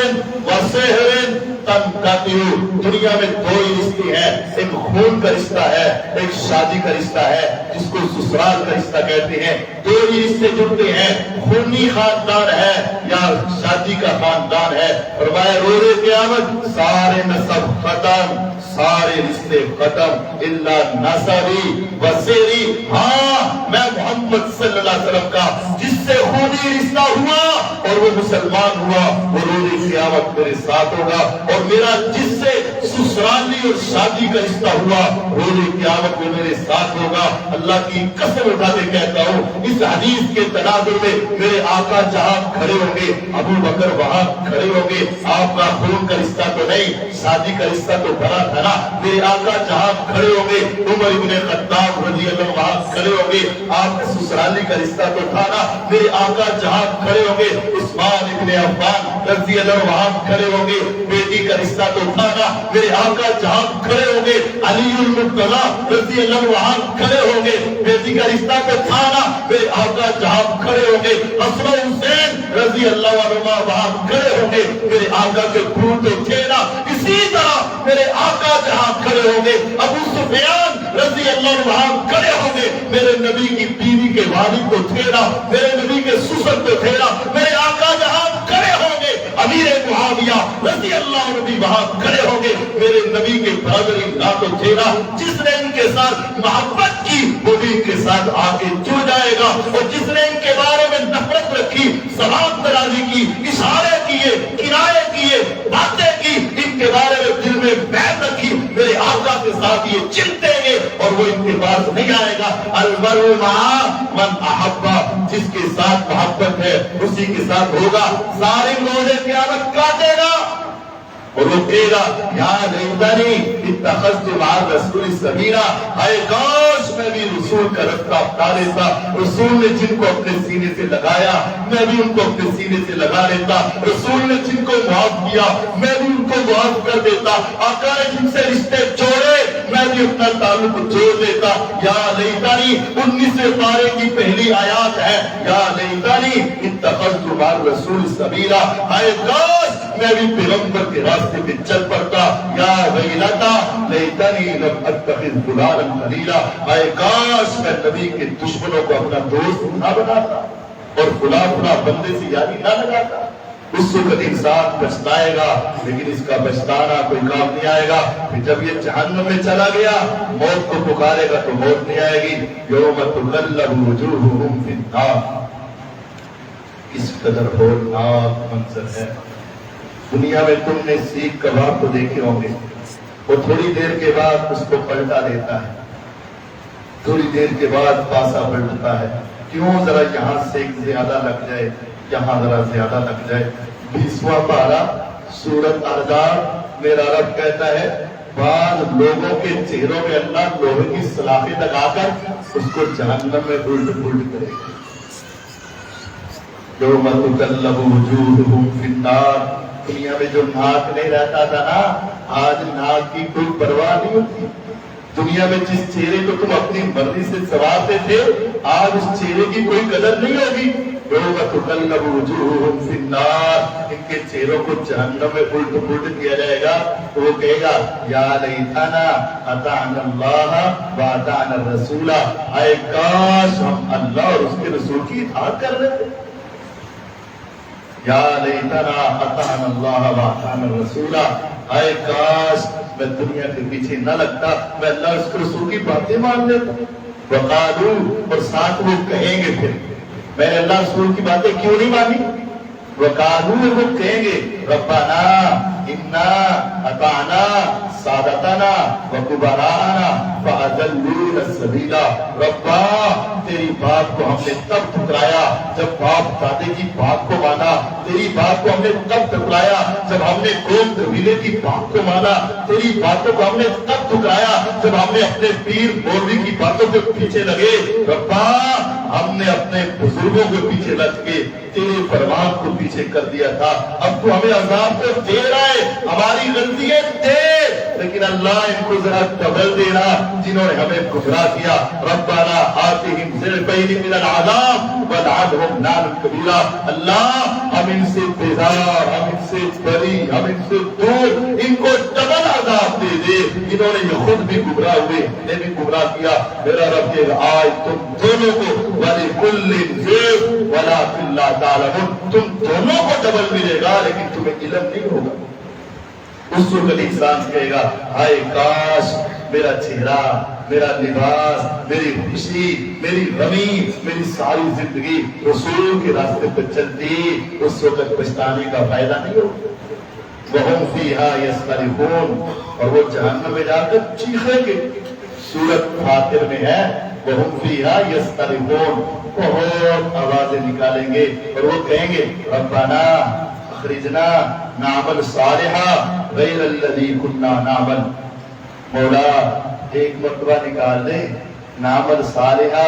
وَسِحْرٍ تنقطع. دنیا میں 2 ہی رشتے ہیں، ایک خون کا رشتہ ہے، ایک شادی کا رشتہ ہے جس کو سسرال کا رشتہ کہتے ہیں. 2 ہی رشتے جڑتے ہیں، خونی خاندان ہے یا شادی کا خاندان ہے. فرمایا روز قیامت سارے نسب ختم، سارے رشتے ختم، الا نسبی وسیری. ہاں میں محمد صلی اللہ علیہ وسلم کا جس سے خونی رشتہ ہوا اور وہ مسلمان ہوا، وہ روز قیامت میرے ساتھ ہوگا. اور میرا جس سے سسرالی اور شادی کا رشتہ ہوا، روز قیامت میں میرے ساتھ ہوگا. اللہ کی قسم اٹھا کے کہتا ہوں، اس حدیث کے تناظر میں میرے آقا جہاں کھڑے ہوں گے، ابو بکر وہاں کھڑے ہوں گے. آپ کا خون کا رشتہ تو نہیں، شادی کا رشتہ تو بڑا تھا نا. میرے آقا جہاں کھڑے ہوں گے، عمر ابن خطاب رضی اللہ عنہ وہاں کھڑے ہوں گے. آپ کا سسرالی کا رشتہ تو تھا نا. میرے آقا جہاں کھڑے ہوں گے، عثمان ابن عفان رضی اللہ عنہ وہاں کھڑے ہوں گے. بیٹی کا رشتہ تو تھا نا. میرے آقا جہاں کھڑے ہوں گے، علی المرتضیٰ رضی اللہ عنہ وہاں کھڑے ہوں گے. بیٹی کا رشتہ تو تھا نا. میرے آقا جہاں کھڑے ہوں گے، حسن و حسین رضی اللہ عنہ وہاں کھڑے ہوں گے. میرے آقا کے خون تو تھے نا. اسی طرح میرے آقا جہاں کھڑے ہوں گے، ابو سفیان رضی اللہ عنہ وہاں کھڑے ہوں گے. میرے نبی کی بیوی کے والد تو تھے نا، میرے نبی کے سسر تو تھے نا. میرے آقا جہاں کھڑے ہوں گے، امیر معاویہ رضی اللہ عنہ بھی وہاں کھڑے ہوں گے. میرے نبی کے برادر اللہ تو تھے نا. جس نے ان کے ساتھ محبت کی وہ بھی ان کے ساتھ آگے جڑ جائے گا، اور جس نے ان کے بارے میں نفرت رکھی، سلام درازی کی، اشارے کیے، کنایے کیے، باتیں کی، ان کے بارے میں دل میں بیعت رکھی، میرے آقا کے ساتھ یہ چمٹیں گے اور وہ ان کے پاس نہیں آئے گا. المرء مع من احب، جس کے ساتھ محبت ہے اسی کے ساتھ ہوگا. ظالم روز قیامت کاٹے گا اور وہ کہے گا یا لیتنی اتخذت مع الرسول سبیلا، اے کاش میں بھی رسول کا رستہ اپنا لیتا. رسول نے جن کو اپنے سینے سے لگایا میں بھی ان کو اپنے سینے سے لگا لیتا. رسول نے جن کو معاف کیا میں بھی ان کو معاف کر دیتا. آقا نے جن سے رشتے جوڑے میں بھی اپنا تعلق جوڑ دیتا. یا لیتنی 19 پارے کی پہلی آیات ہے، یا لیتنی اتخذت مع الرسول سبیلا، اے کاش میں بھی پیغمبر کے راستے پہ چل پڑتا. یا ویلتا لیتنی لم اتخذ فلانا خلیلا، اے کاش میں نبی کے دشمنوں کو اپنا دوست نہ بناتا اور فلاں بندے سے یاری نہ لگاتا. اس وقت انسان پچھتائے گا، لیکن اس کا پچھتانا کوئی کام نہیں آئے گا. پھر جب یہ جہنم میں چلا گیا موت کو پکارے گا تو موت نہیں آئے گی. یوم تقلب وجوہہم فی النار، اس قدر ہولناک منظر ہے. دنیا میں تم نے سیخ کباب کو دیکھے ہوں گے، وہ تھوڑی دیر کے بعد اس کو پلٹا دیتا ہے، تھوڑی دیر کے بعد پاسا پلٹتا ہے. کیوں؟ ذرا یہاں سیک زیادہ لگ جائے، یہاں ذرا زیادہ لگ جائے. 20واں پارہ سورۃ احزاب میرا رب کہتا ہے بعض لوگوں کے چہروں میں اللہ لوہے کی سلاخیں لگا کر اس کو جہنم میں الٹ پلٹ کرے گا. یوم تقلب وجوہہم فی النار، دنیا میں جو ناک نہیں رہتا تھا نا، آج ناک کی کوئی پرواہ نہیں ہوتی۔ دنیا میں جس چہرے کو تم اپنی مرضی سے سنوارتے تھے، آج اس چہرے کی کوئی قدر نہیں ہوگی۔ یوم تقلب وجوہہم فی النار، ان کے چہروں کو جہنم میں الٹ پلٹ کیا جائے گا، تو وہ کہے گا یا لیتنا اطعنا اللہ واطعنا الرسول، اے کاش ہم اللہ اور اس کے رسول کی اطاعت کر لیتے۔ یا لیتنا اطعنا اللہ واطعنا الرسول، اے کاش میں دنیا کے پیچھے نہ لگتا، میں اللہ اور اس کے رسول کی باتیں مان لیتا۔ وقالوا، اور ساتھ وہ کہیں گے پھر میں نے اللہ رسول کی باتیں کیوں نہیں مانی؟ وقالوا، وہ کہیں گے ربنا انا اطعنا سادتنا وکبراءنا فاضلونا السبیل، ربا تیری بات کو ہم نے تب ٹھکرایا جب باپ دادے کی بات کو مانا، تیری بات کو ہم نے تب ٹھکرایا جب ہم نے قوم قبیلے کی بات کو مانا، تیری باتوں کو ہم نے تب ٹھکرایا جب ہم نے اپنے پیر مولوی کی باتوں کے پیچھے لگے۔ ربا ہم نے اپنے بزرگوں کے پیچھے لگ کے تیرے فرمان کو پیچھے کر دیا تھا، اب تو ہمیں عذاب کو دے رہا ہے، ہماری غلطیاں دے، لیکن اللہ ان کو ذرا ڈبل دے رہا جنہوں نے ہمیں گمراہ کیا۔ ربنا آتہم ضعفین من العذاب والعنہم لعنا کبیرا، اللہ ہم ان سے بیزار، ہم ان سے بری، ہم ان سے دور، ان کو ڈبل عذاب دے دے، جنہوں نے یہ خود بھی گمراہ ہوئے، نے بھی گمراہ کیا۔ میرا رب یہ آج تم دونوں کو وَلِكُلٍّ ضِعْفٌ وَلَٰكِن لَّا تَعْلَمُونَ، تم دونوں کو ڈبل ملے گا لیکن تمہیں علم نہیں ہوگا۔ اس وقت انسان کہے گا ہائے کاش میرا چہرہ، میرا لباس، میری خوشی، میری غمی، میری ساری زندگی رسول کے راستے پہ چلتی، اس وقت پچھتانے کا فائدہ نہیں ہوگا۔ وَهُمْ فِيهَا يَصْطَرِخُونَ، اور وہ جہنم میں جا کر چیخیں گے۔ سورۃ فاطر میں ہے وَهُمْ فِيهَا يَصْطَرِخُونَ، بہت آوازیں نکالیں گے اور وہ کہیں گے ربنا اخرجنا نعمل صالحا غیر الذی کنا نعمل، مولا ایک مرتبہ نکال دے، نعمل صالحا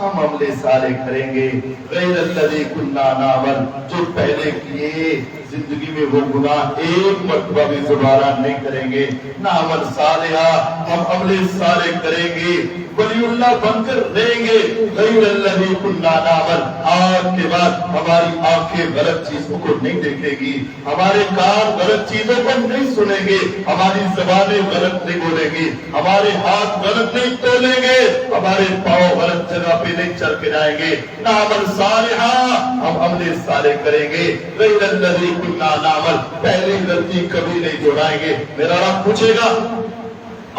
ہم عمل صالح کریں گے، غیر الذی کنا نعمل جو پہلے کیے زندگی میں وہ گناہ ایک مرتبہ بھی دوبارہ نہیں کریں گے، نعمل صالحا ہم عمل صالح کریں گے، ولی اللہ بن کر رہیں گے، غیر الذی کنا نعمل، آج کے بعد ہماری آنکھیں غلط چیزوں کو نہیں دیکھے گی، ہمارے کان غلط چیزوں کو نہیں سنیں گے، ہماری زبانیں غلط نہیں بولیں گی، ہمارے ہاتھ غلط نہیں تولیں گے، ہمارے پاؤں غلط جگہ پہ نہیں چل کے جائیں گے، نعمل صالحا ہم عمل صالح کریں گے، غیر الذی کنا نعمل پہلی غلطی کبھی نہیں دہرائیں گے۔ میرا رب پوچھے گا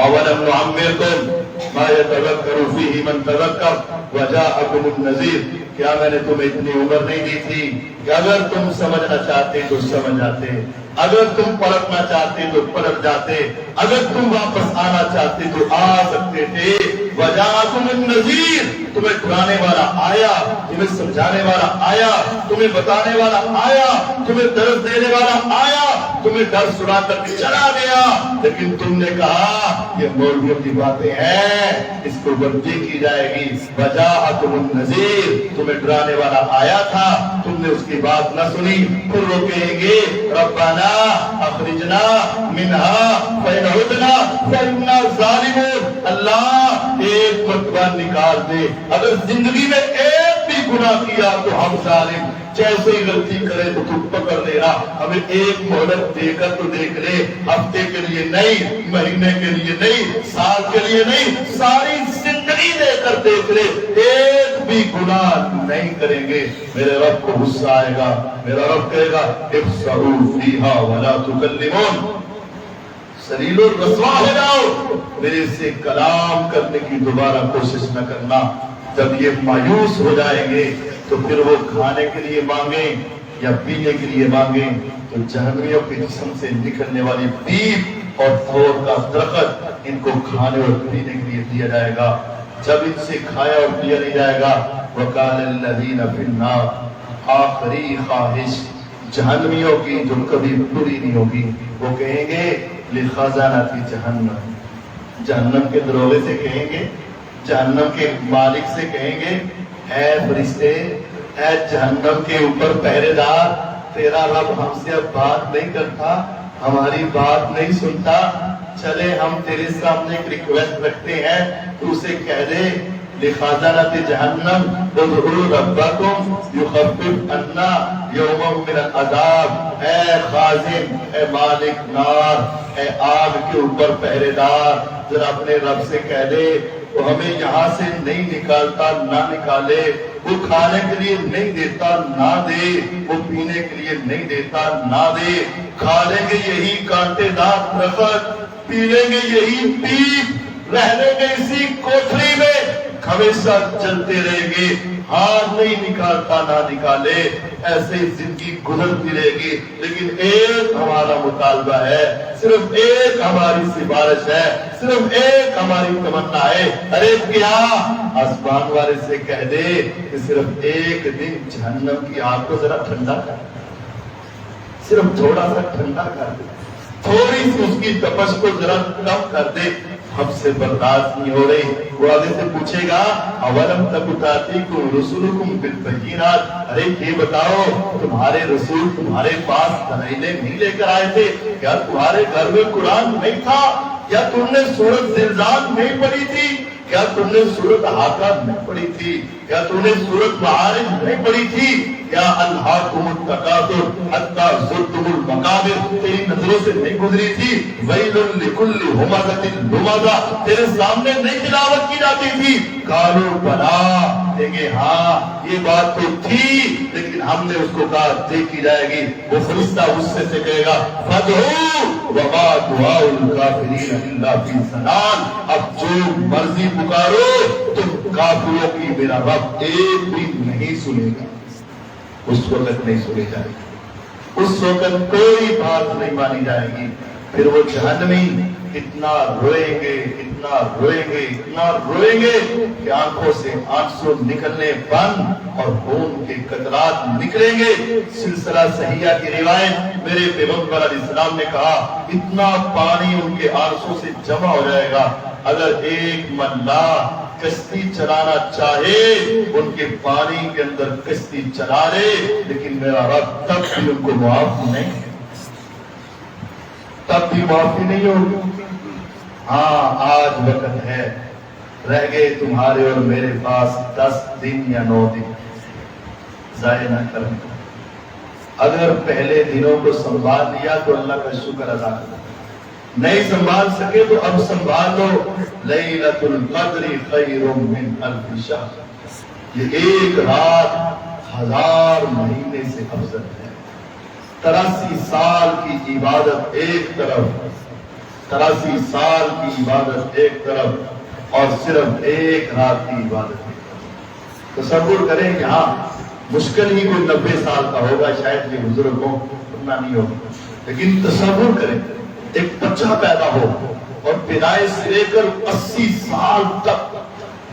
اولم نعمرکم ما یتذکر فیہ من تذکر وجاءکم النذیر، کیا میں نے تمہیں اتنی عمر نہیں دی تھی کہ اگر تم سمجھنا چاہتے تو سمجھ آتے، اگر تم پلٹنا چاہتے تو پلٹ جاتے، اگر تم واپس آنا چاہتے تو آ سکتے تھے۔ وجاءکم النذیر، تمہیں ڈرانے والا آیا، تمہیں سمجھانے والا آیا، تمہیں بتانے والا آیا، تمہیں درس دینے والا آیا، تمہیں ڈر سنا کر چلا گیا، لیکن تم نے کہا یہ مولویوں کی باتیں ہیں، اس کو بندی کی جائے گی۔ وجاءکم النذیر، تمہیں ڈرانے والا آیا تھا، تم نے اس کی بات نہ سنی، پھر وہ کہیں گے ربنا اخرجنا منها فإن عدنا فإنا ظالمون، اللہ ایک مرتبہ نکال دے، اگر زندگی میں ایک بھی گناہ کیا تو ہم ظالم، جیسے ہی غلطی کرے تو تو پکڑ لینا، ہمیں ایک مہلت دے کر تو دیکھ لے، ہفتے کے لیے نہیں، مہینے کے لیے نہیں، سال کے لیے نہیں، ساری زندگی دے کر دیکھ لے، ایک بھی گناہ نہیں کریں گے، میرے رب کو غصہ آئے گا، میرا رب کہے گا افسحوا فیہا ولا تکلمون، سلیل و رسوا ہو جاؤ، میرے سے کلام کرنے کی دوبارہ کوشش نہ کرنا۔ جب یہ مایوس ہو جائیں گے تو پھر وہ کھانے کے لیے مانگیں یا پینے کے لیے مانگیں تو جہنمیوں کے جسم سے نکلنے والی پیپ اور تھور کا درخت ان کو کھانے اور پینے کے لیے دیا جائے گا۔ جب ان سے کھایا اور پیا نہیں جائے گا وَقَالَ الَّذِينَ فِي النَّارِ، آخری خواہش جہنمیوں کی جو کبھی پوری نہیں ہوگی، وہ کہیں گے لِخَزَنَةِ جہنم، جہنم کے دروازے سے کہیں گے، جہنم کے مالک سے کہیں گے اے فرشتے، اے جہنم کے اوپر پہرے دار، تیرا رب ہم سے اب بات نہیں کرتا، ہماری بات نہیں سنتا، چلے ہم تیرے سامنے ایک ریکویسٹ رکھتے ہیں، تو اسے کہہ دے لخازنۃ جہنم ادعوا ربکم یخفف عنا یوما من العذاب، اے خازن، اے مالک نار، اے آگ کے اوپر پہرے دار، ذرا اپنے رب سے کہہ دے وہ ہمیں یہاں سے نہیں نکالتا نہ نکالے، وہ کھانے کے لیے نہیں دیتا نہ دے، وہ پینے کے لیے نہیں دیتا نہ دے، کھا لیں گے یہی کانٹے دار درخت، پی لیں گے یہی پیپ، رہ لیں گے اسی کوٹھری میں، ہمیشہ چلتے رہیں گے، ہار نہیں نکالتا نہ نکالے، ایسے ہی زندگی گزرتی رہے گی، لیکن ایک ہمارا مطالبہ ہے، صرف ایک ہماری سفارش ہے، صرف ایک ہماری تمنا ہے، ارے کیا آسمان والے سے کہہ دے کہ صرف ایک دن جہنم کی آگ کو ذرا ٹھنڈا کر، صرف تھوڑا سا ٹھنڈا کر دے، تھوڑی سی اس کی تپش کو ذرا کم کر دے، ہم سے برداشت نہیں ہو رہی۔ وہ آگے سے پوچھے گا اولم تک تاتیکم رسولکم بالبینات، ارے یہ بتاؤ تمہارے رسول تمہارے پاس دلائلیں نہیں لے کر آئے تھے کیا؟ تمہارے گھر میں قرآن نہیں تھا کیا؟ تم نے سورۃ زلزال نہیں پڑھی تھی کیا؟ تم نے سورۃ حاقہ نہیں پڑھی تھی کیا؟ تم نے سورۃ معارج نہیں پڑھی تھی کیا؟ الہاکم التکاثر حتی زرتم المقابر تیری نظروں سے نہیں گزری تھی؟ ویل لکل ہمزۃ لمزہ تیرے سامنے نہیں تلاوت کی جاتی تھی؟ قالوا بلا، کہیں گے ہاں یہ بات تو تھی لیکن ہم نے اس کو کہا دیکھی جائے گی۔ وہ فرشتہ غصے سے کہے گا فادعوا وما دعاء الکافرین الا فی ضلال، اب جو مرضی پکارو تم کافروں کی میرا رب ایک بھی نہیں سنے گا، اس وقت نہیں سنی جائے گی، اس وقت کوئی بات نہیں مانی جائے گی۔ پھر وہ جہنمی اتنا روئیں گے، اتنا روئیں گے، اتنا روئیں گے کہ آنکھوں سے آنسو نکلنے بند اور خون کے قطرات نکلیں گے۔ سلسلہ صحیحہ کی روایت، میرے پیغمبر علیہ السلام نے کہا اتنا پانی ان کے آنسو سے جمع ہو جائے گا، اگر ایک ملاح کشتی چلانا چاہے ان کے پانی کے اندر کشتی چلا لے، لیکن میرا رب تب بھی ان کو معاف نہیں، تب بھی معافی نہیں ہوگی۔ ہاں آج وقت ہے، رہ گئے تمہارے اور میرے پاس 10 دن یا 9 دن، ضائع نہ کرنا۔ اگر پہلے دنوں کو سنبھال لیا تو اللہ کا شکر ادا کرو، نہیں سنبھال سکے تو اب سنبھال لو۔ لیلۃ القدر خیر من الف شہر، یہ ایک رات 1000 مہینے سے افضل ہے۔ 83 سال کی عبادت ایک طرف، 83 سال کی عبادت ایک طرف، اور صرف ایک رات کی عبادت ایک طرف۔ تصور کریں یہاں مشکل ہی کوئی 90 سال کا ہوگا، شاید یہ بزرگ ہو، اتنا نہیں ہوگا، لیکن تصور کریں ایک بچہ پیدا ہو اور پیدائش سے لے کر 80 سال تک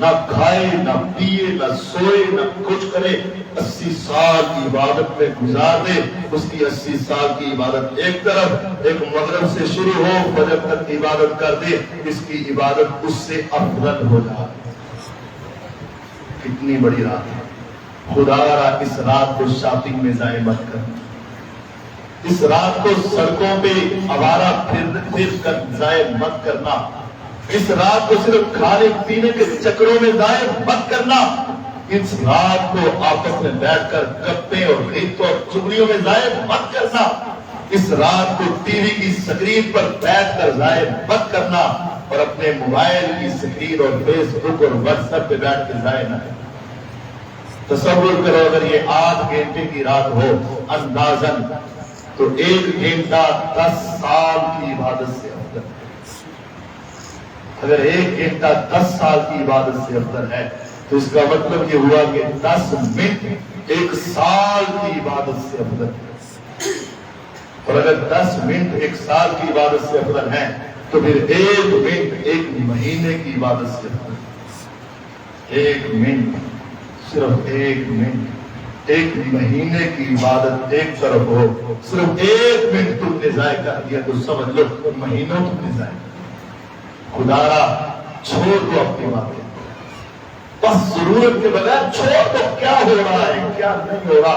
نہ کھائے نہ پیے نہ سوئے نہ کچھ کرے، 80 سال کی عبادت میں گزار دے، اس کی 80 سال کی عبادت ایک طرف، ایک مغرب سے شروع ہو فجر تک عبادت کر دے، اس کی عبادت اس سے افضل ہو جائے۔ کتنی بڑی رات ہے، خدا را اس رات کو شاپنگ میں ضائع مت کرنا، اس رات کو سڑکوں پہ آوارہ پھر کر ضائع مت کرنا، اس رات کو صرف کھانے پینے کے چکروں میں ضائع مت کرنا، اس رات کو آپس میں بیٹھ کر گپیں اور غیبتوں اور چغلیوں میں ضائع مت کرنا، اس رات کو ٹی وی کی سکرین پر بیٹھ کر ضائع مت کرنا، اور اپنے موبائل کی سکرین اور فیس بک اور واٹس ایپ پہ بیٹھ کے ضائع نہ کرنا۔ تصور کرو اگر یہ 8 گھنٹے کی رات ہو اندازاً، تو 1 گھنٹہ 10 سال کی عبادت سے افضل ہے۔ اگر 1 گھنٹہ 10 سال کی عبادت سے افضل ہے تو اس کا مطلب یہ ہوا کہ 10 منٹ 1 سال کی عبادت سے افضل ہے، اور اگر 10 منٹ 1 سال کی عبادت سے افضل ہے تو پھر 1 منٹ 1 مہینے کی عبادت سے افضل ہے۔ 1 منٹ، صرف 1 منٹ 1 مہینے کی عبادت ایک طرف ہو، صرف 1 منٹ تم نے ضائع کر دیا تو سمجھ لو مہینوں تم نے ضائع کر دیا۔ خدا را چھوڑ دو اپنی باتیں، بس ضرورت کے بغیر چھوڑ دو، کیا ہو رہا ہے کیا نہیں ہو رہا،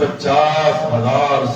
50,000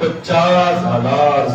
50,000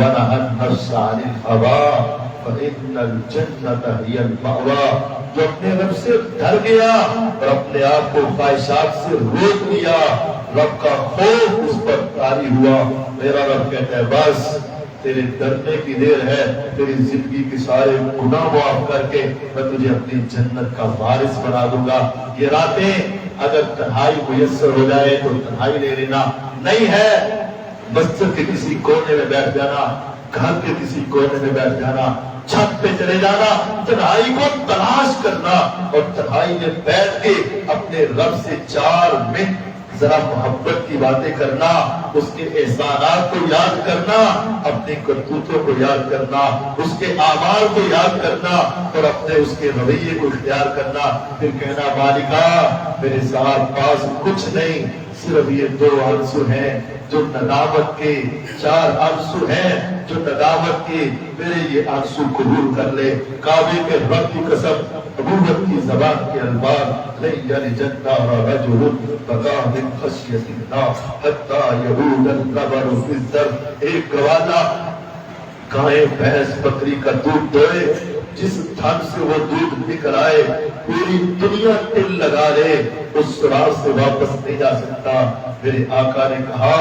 ونهى النفس عن الهوى فإن الجنة هي المأوى. جو اپنے رب سے ڈر گیا اور اپنے آپ کو خواہشات سے روک لیا، رب کا خوف اس پر طاری ہوا. میرا رب کہتا ہے بس تیرے ڈرنے کی دیر ہے، تیری زندگی کے سارے گناہ معاف کر کے میں تجھے اپنی جنت کا وارث بنا دوں گا. یہ راتیں اگر تنہائی میسر ہو جائے تو تنہائی لے لینا، نہیں ہے مسجد کے کسی کونے میں بیٹھ جانا، گھر کے کسی کونے میں بیٹھ جانا، چھت پہ چلے جانا، تنہائی کو تلاش کرنا اور تنہائی میں بیٹھ کے اپنے رب سے 4 منٹ ذرا محبت کی باتیں کرنا، اس کے احسانات کو یاد کرنا، اپنے کرتوتوں کو یاد کرنا، اس کے اعمال کو یاد کرنا اور اپنے اس کے رویے کو اختیار کرنا. پھر کہنا مالکا میرے ساتھ پاس کچھ نہیں، صرف یہ 2 آنسو ہیں جو ندامت کے، 4 آنسو ہیں جو ندامت کے، میرے یہ آنسو قبول کر لے. کعبے کے رب کی قسم، نبوت کی زبان کے الفاظ، لن یلج رجل بقا من خشیت اللہ حتی یعود النبر فی الزر. ایک گوالا گائے بھینس بکری کا دودھ دوئے، جس دھن سے وہ دودھ نکل آئے پوری دنیا تل لگا لے، اس سراغ سے واپس نہیں جا سکتا. میرے آقا نے کہا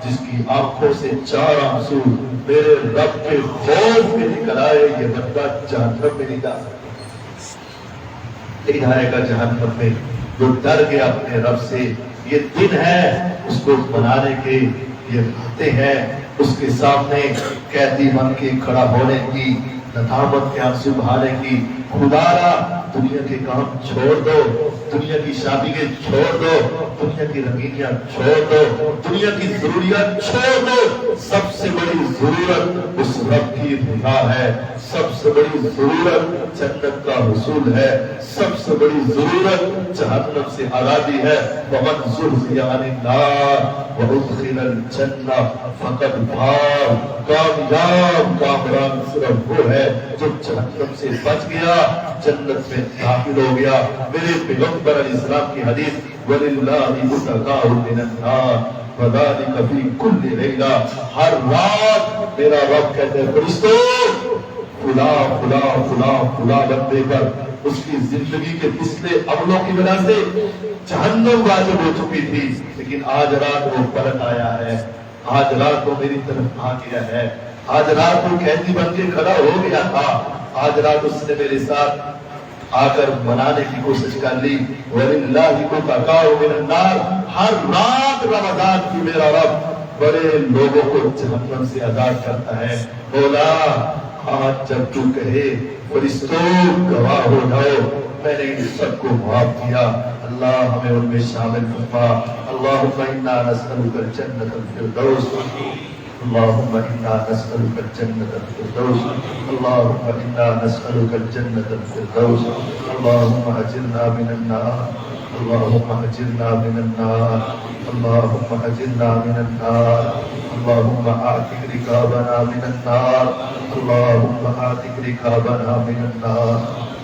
جس کی آنکھوں سے 4 آنسو میرے رب کے خوف میں نکل آئے، یہ بندہ جہنم میں نہیں جا سکتا، نہیں جائے گا جہنم میں. جو ڈر گیا اپنے رب سے، یہ دن ہے اس کو منانے کے، یہ باتیں ہیں اس کے سامنے قیدی بن کے کھڑا ہونے کی، ندامت کے آنسو بہانے کی. خدا را دنیا کے کام چھوڑ دو، دنیا کی شادیاں چھوڑ دو، دنیا کی رنگینیاں چھوڑ دو، دنیا کی ضروریات چھوڑ دو. سب سے بڑی ضرورت اس رب کی رضا ہے، سب سے بڑی ضرورت جنت کا حصول ہے، سب سے بڑی ضرورت جہنم سے آزادی ہے. ومن زحزح عن النار وادخل الجنہ فقد فاز. کامیاب کامران صرف وہ ہے جو جہنم سے بچ گیا، جنت میں داخل ہو گیا. میرے پیغمبر علیہ السلام کی حدیث وَلِلَّهِ مُتَقَاءُ مِنَ النَّارِ وَذَلِكَ فِي كُلِّ لَيْلَةٍ. ہر رات میرا رب کہتے ہیں فرشتوں فلاں فلاں فلاں فلاں بندے پر اس کی زندگی کے پچھلے عملوں کی وجہ سے جہنم واجب ہو چکی تھی، لیکن آج رات وہ پلٹ آیا ہے، آج رات وہ میری طرف آ گیا ہے، آج رات وہ قیدی بن کے کھڑا ہو گیا تھا، آج رات اس نے میرے ساتھ آ کر منانے کی کوشش کر لی. وَلِلَّهِ مُتَقَاءُ مِنَ النَّارِ. ہر رات رمضان کی میرا رب بڑے لوگوں کو جہنم سے آزاد کرتا ہے. مولا آج جب تو کہے فرشتوں گواہ ہو جاؤ، میں نے ان سب کو معاف کیا، اللہ ہمیں ان میں شامل فرما. اللہم انا نسألک الجنة الفردوس، اللہم انا نسألک الجنة الفردوس، اللہم انا نسألک الجنة الفردوس. اللہم اجرنا من النار، اللہم اجرنا من النار، اللہم اجرنا من النار. اللہم اعتق رقابنا من النار، اللہم اعتق رقابنا من النار،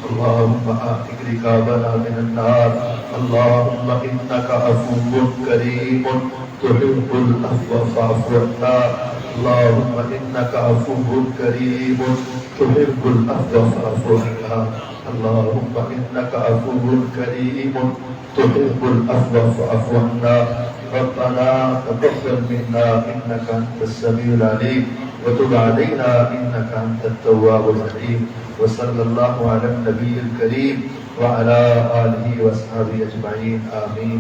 اللہم اعتق رقابنا من النار. اللہم انک عفو کریم تحب العفو فاعف عنا. اللہم انک عفو کریم تحب العفو فاعف عنا. اللہم انک عفو کریم تحب العفو فاعف عنا. ربنا تقبل منا انك انت السميع العليم وتب علينا انك انت التواب الرحيم. وصلى الله على النبي الكريم وعلى آله وصحبه أجمعين. آمين.